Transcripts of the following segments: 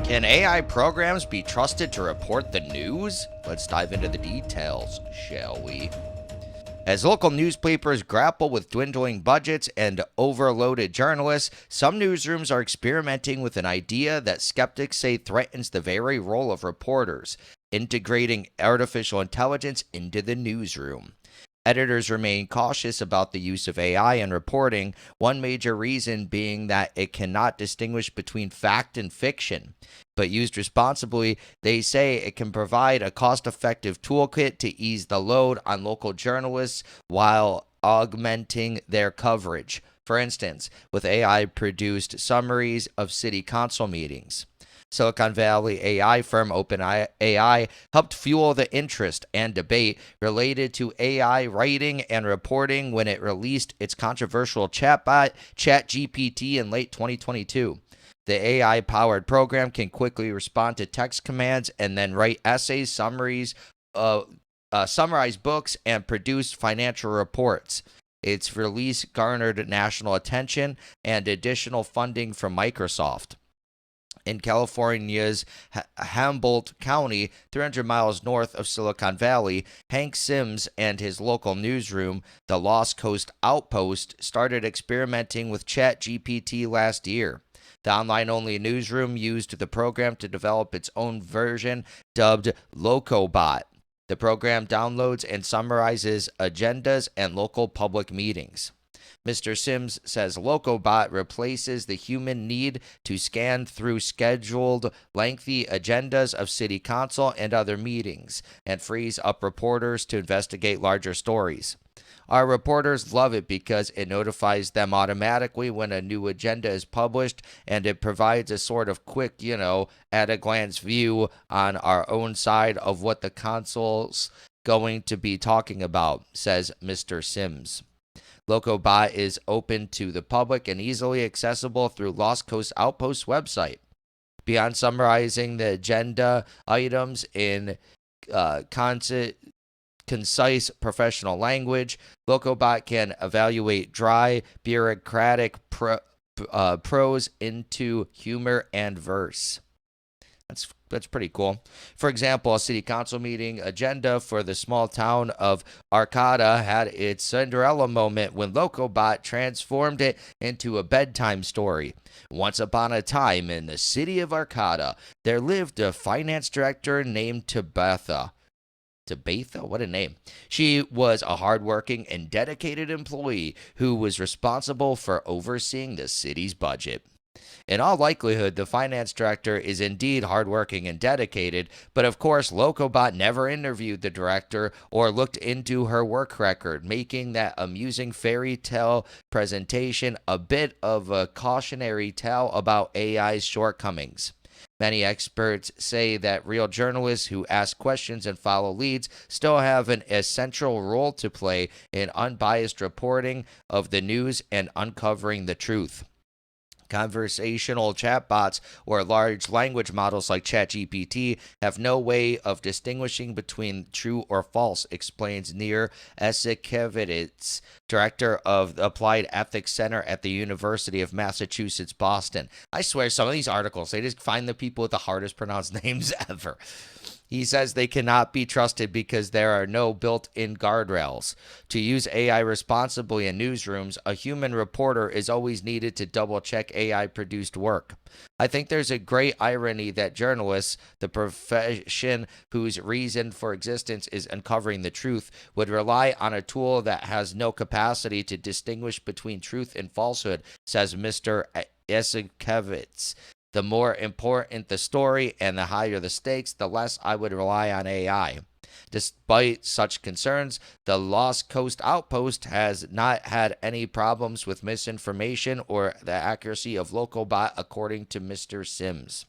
Can AI programs be trusted to report the news? Let's dive into the details, shall we? As local newspapers grapple with dwindling budgets and overloaded journalists, some newsrooms are experimenting with an idea that skeptics say threatens the very role of reporters, integrating artificial intelligence into the newsroom. Editors remain cautious about the use of AI in reporting, one major reason being that it cannot distinguish between fact and fiction. But used responsibly, they say it can provide a cost effective toolkit to ease the load on local journalists while augmenting their coverage. For instance, with AI produced summaries of city council meetings. Silicon Valley AI firm OpenAI helped fuel the interest and debate related to AI writing and reporting when it released its controversial chatbot, ChatGPT, in late 2022. The AI powered program can quickly respond to text commands and then write essays, summarize books, and produce financial reports. Its release garnered national attention and additional funding from Microsoft. In California's Humboldt County, 300 miles north of Silicon Valley, Hank Sims and his local newsroom, the Lost Coast Outpost, started experimenting with ChatGPT last year. The online-only newsroom used the program to develop its own version dubbed LocoBot. The program downloads and summarizes agendas and local public meetings. Mr. Sims says LocoBot replaces the human need to scan through scheduled, lengthy agendas of city council and other meetings, and frees up reporters to investigate larger stories. Our reporters love it because it notifies them automatically when a new agenda is published, and it provides a sort of quick, at a glance view on our own side of what the council's going to be talking about, says Mr. Sims. LocoBot is open to the public and easily accessible through Lost Coast Outpost website. Beyond summarizing the agenda items in concise professional language, LocoBot can evaluate dry, bureaucratic prose into humor and verse. That's pretty cool. For example, a city council meeting agenda for the small town of Arcata had its Cinderella moment when LocoBot transformed it into a bedtime story. Once upon a time in the city of Arcata, there lived a finance director named Tabitha. Tabitha? What a name. She was a hardworking and dedicated employee who was responsible for overseeing the city's budget. In all likelihood, the finance director is indeed hardworking and dedicated, but of course, LocoBot never interviewed the director or looked into her work record, making that amusing fairy tale presentation a bit of a cautionary tale about AI's shortcomings. Many experts say that real journalists who ask questions and follow leads still have an essential role to play in unbiased reporting of the news and uncovering the truth. Conversational chatbots or large language models like ChatGPT have no way of distinguishing between true or false, explains Nir Esikevitz, director of the Applied Ethics Center at the University of Massachusetts, Boston. I swear, some of these articles, they just find the people with the hardest pronounced names ever. He says they cannot be trusted because there are no built-in guardrails. To use AI responsibly in newsrooms, a human reporter is always needed to double-check AI-produced work. I think there's a great irony that journalists, the profession whose reason for existence is uncovering the truth, would rely on a tool that has no capacity to distinguish between truth and falsehood, says Mr. Esikevitz. The more important the story and the higher the stakes, the less I would rely on AI. Despite such concerns, the Lost Coast Outpost has not had any problems with misinformation or the accuracy of LocoBot, according to Mr. Sims.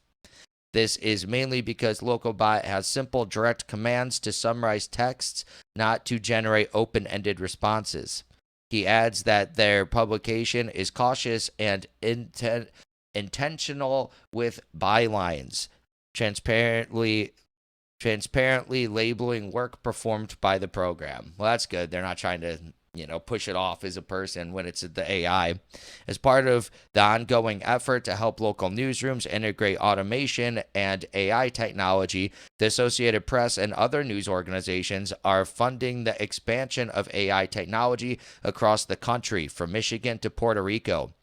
This is mainly because LocoBot has simple, direct commands to summarize texts, not to generate open-ended responses. He adds that their publication is cautious and intentional with bylines, transparently labeling work performed by the program. Well, that's good. They're not trying to, push it off as a person when it's the AI. As part of the ongoing effort to help local newsrooms integrate automation and AI technology, the Associated Press and other news organizations are funding the expansion of AI technology across the country, from Michigan to Puerto Rico.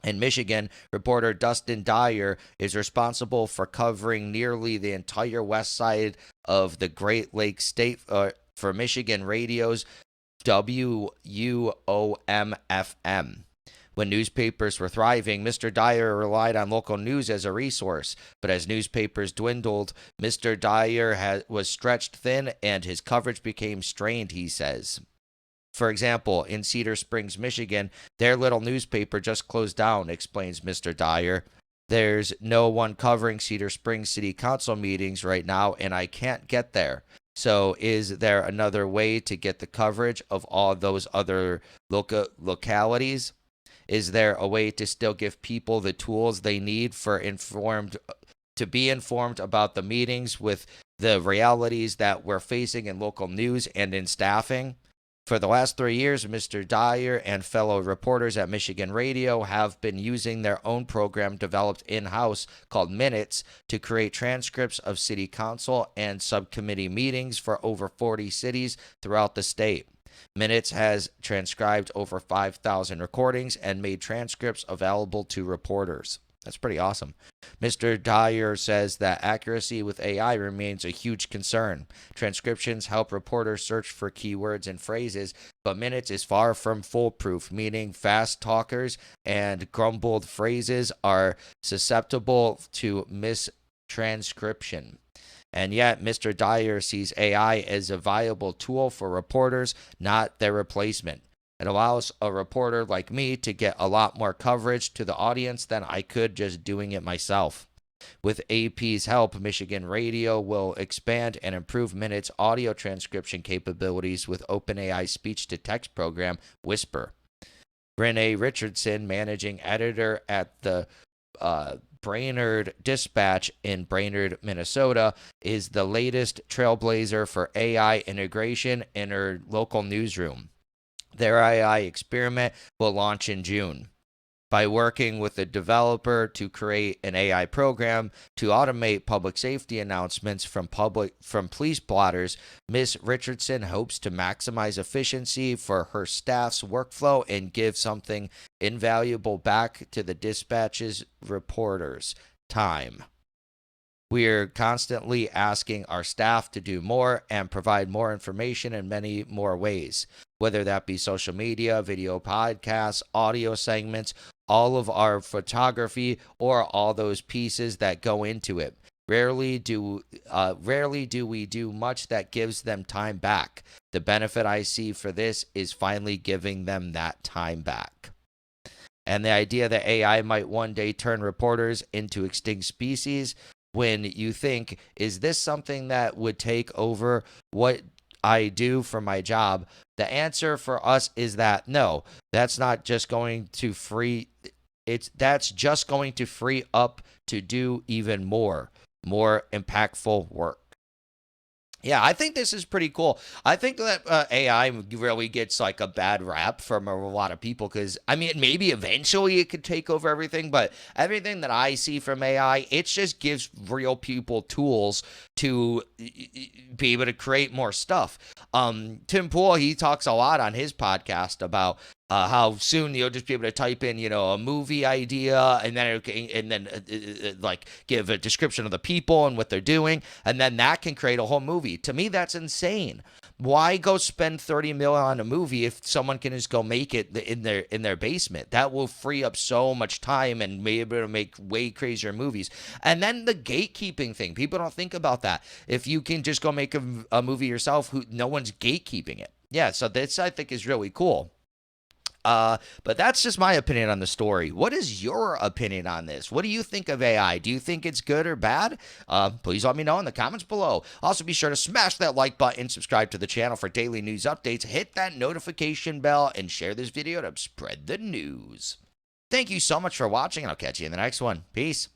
In Michigan, reporter Dustin Dyer is responsible for covering nearly the entire west side of the Great Lakes state for Michigan Radio's WUOM-FM. When newspapers were thriving, Mr. Dyer relied on local news as a resource. But as newspapers dwindled, Mr. Dyer was stretched thin and his coverage became strained, he says. For example, in Cedar Springs, Michigan, their little newspaper just closed down, explains Mr. Dyer. There's no one covering Cedar Springs City Council meetings right now, and I can't get there. So is there another way to get the coverage of all those other localities? Is there a way to still give people the tools they need to be informed about the meetings with the realities that we're facing in local news and in staffing? For the last 3 years, Mr. Dyer and fellow reporters at Michigan Radio have been using their own program developed in-house called Minutes to create transcripts of city council and subcommittee meetings for over 40 cities throughout the state. Minutes has transcribed over 5,000 recordings and made transcripts available to reporters. That's pretty awesome. Mr. Dyer says that accuracy with AI remains a huge concern. Transcriptions help reporters search for keywords and phrases, but Minutes is far from foolproof, meaning fast talkers and grumbled phrases are susceptible to mistranscription. And yet, Mr. Dyer sees AI as a viable tool for reporters, not their replacement. It allows a reporter like me to get a lot more coverage to the audience than I could just doing it myself. With AP's help, Michigan Radio will expand and improve Minutes' audio transcription capabilities with OpenAI speech-to-text program Whisper. Renee Richardson, managing editor at the Brainerd Dispatch in Brainerd, Minnesota, is the latest trailblazer for AI integration in her local newsroom. Their AI experiment will launch in June. By working with a developer to create an AI program to automate public safety announcements from police blotters, Ms. Richardson hopes to maximize efficiency for her staff's workflow and give something invaluable back to the dispatch's reporters: time. We're constantly asking our staff to do more and provide more information in many more ways, whether that be social media, video podcasts, audio segments, all of our photography, or all those pieces that go into it. Rarely do we do much that gives them time back. The benefit I see for this is finally giving them that time back. And the idea that AI might one day turn reporters into extinct species, when you think, is this something that would take over what I do for my job? The answer for us is that no, that's not just going to that's just going to free up to do even more impactful work. Yeah, I think this is pretty cool. I think that AI really gets like a bad rap from a lot of people because, I mean, maybe eventually it could take over everything, but everything that I see from AI, it just gives real people tools to be able to create more stuff. Tim Pool, he talks a lot on his podcast about how soon you'll just be able to type in, a movie idea and then like give a description of the people and what they're doing, and then that can create a whole movie. To me, that's insane. Why go spend $30 million on a movie if someone can just go make it in their basement? That will free up so much time and be able to make way crazier movies. And then the gatekeeping thing, people don't think about that. If you can just go make a movie yourself, no one's gatekeeping it. Yeah, so this I think is really cool. But that's just my opinion on the story. What is your opinion on this? What do you think of AI? Do you think it's good or bad? Please let me know in the comments below. Also, be sure to smash that like button, subscribe to the channel for daily news updates, hit that notification bell, and share this video to spread the news. Thank you so much for watching, and I'll catch you in the next one. Peace.